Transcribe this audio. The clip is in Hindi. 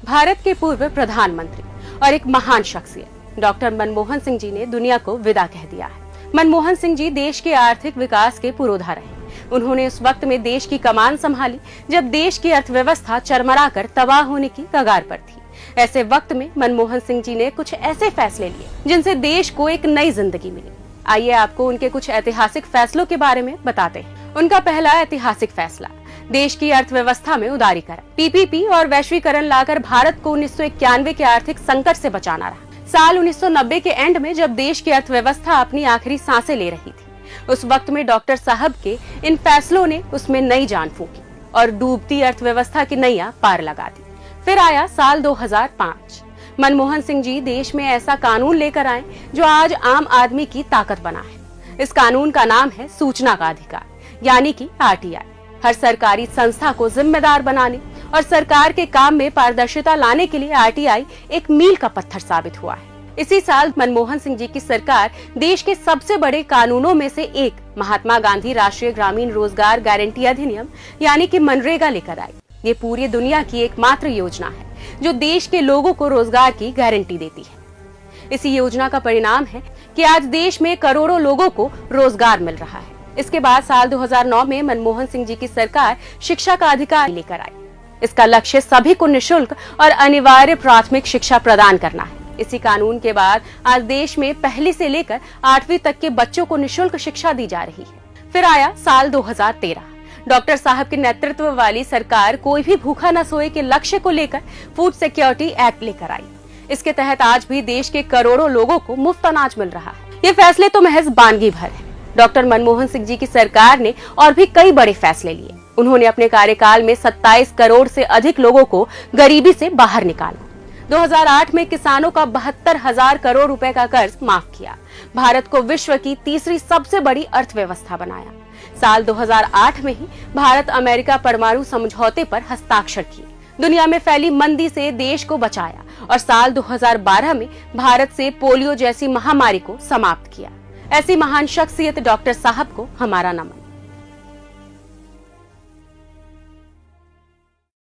भारत के पूर्व प्रधानमंत्री और एक महान शख्सियत डॉक्टर मनमोहन सिंह जी ने दुनिया को विदा कह दिया है। मनमोहन सिंह जी देश के आर्थिक विकास के पुरोधा रहे। उन्होंने उस वक्त में देश की कमान संभाली जब देश की अर्थव्यवस्था चरमराकर तबाह होने की कगार पर थी। ऐसे वक्त में मनमोहन सिंह जी ने कुछ ऐसे फैसले लिए जिनसे देश को एक नई जिंदगी मिली। आइए आपको उनके कुछ ऐतिहासिक फैसलों के बारे में बताते हैं। उनका पहला ऐतिहासिक फैसला, देश की अर्थव्यवस्था में उदारीकरण। पीपीपी और वैश्वीकरण लाकर भारत को 1991 के आर्थिक संकट से बचाना रहा। साल 1990 के एंड में जब देश की अर्थव्यवस्था अपनी आखिरी सांसें ले रही थी, उस वक्त में डॉक्टर साहब के इन फैसलों ने उसमें नई जान फूंकी और डूबती अर्थव्यवस्था की नैया पार लगा दी। फिर आया साल 2005। मनमोहन सिंह जी देश में ऐसा कानून लेकर आए जो आज आम आदमी की ताकत बना है। इस कानून का नाम है सूचना का अधिकार, यानी कि आरटीआई। हर सरकारी संस्था को जिम्मेदार बनाने और सरकार के काम में पारदर्शिता लाने के लिए आरटीआई एक मील का पत्थर साबित हुआ है। इसी साल मनमोहन सिंह जी की सरकार देश के सबसे बड़े कानूनों में से एक महात्मा गांधी राष्ट्रीय ग्रामीण रोजगार गारंटी अधिनियम यानी कि मनरेगा लेकर आई। ये पूरी दुनिया की एकमात्र योजना है जो देश के लोगों को रोजगार की गारंटी देती है। इसी योजना का परिणाम है कि आज देश में करोड़ों लोगों को रोजगार मिल रहा है। इसके बाद साल 2009 में मनमोहन सिंह जी की सरकार शिक्षा का अधिकार लेकर आई। इसका लक्ष्य सभी को निःशुल्क और अनिवार्य प्राथमिक शिक्षा प्रदान करना है। इसी कानून के बाद आज देश में पहली से लेकर 8वीं तक के बच्चों को निःशुल्क शिक्षा दी जा रही है। फिर आया साल 2013। डॉक्टर साहब के नेतृत्व वाली सरकार कोई भी भूखा न सोए के लक्ष्य को लेकर फूड सिक्योरिटी एक्ट लेकर आई। इसके तहत आज भी देश के करोड़ों लोगों को मुफ्त अनाज मिल रहा है। ये फैसले तो महज बानगी भर है। डॉक्टर मनमोहन सिंह जी की सरकार ने और भी कई बड़े फैसले लिए। उन्होंने अपने कार्यकाल में 27 करोड़ से अधिक लोगों को गरीबी से बाहर निकाला। 2008 में किसानों का 72,000 करोड़ रुपए का कर्ज माफ किया। भारत को विश्व की तीसरी सबसे बड़ी अर्थव्यवस्था बनाया। साल 2008 में ही भारत अमेरिका परमाणु समझौते पर हस्ताक्षर किए। दुनिया में फैली मंदी से देश को बचाया और साल 2012 में भारत से पोलियो जैसी महामारी को समाप्त किया। ऐसी महान शख्सियत डॉक्टर साहब को हमारा नमन।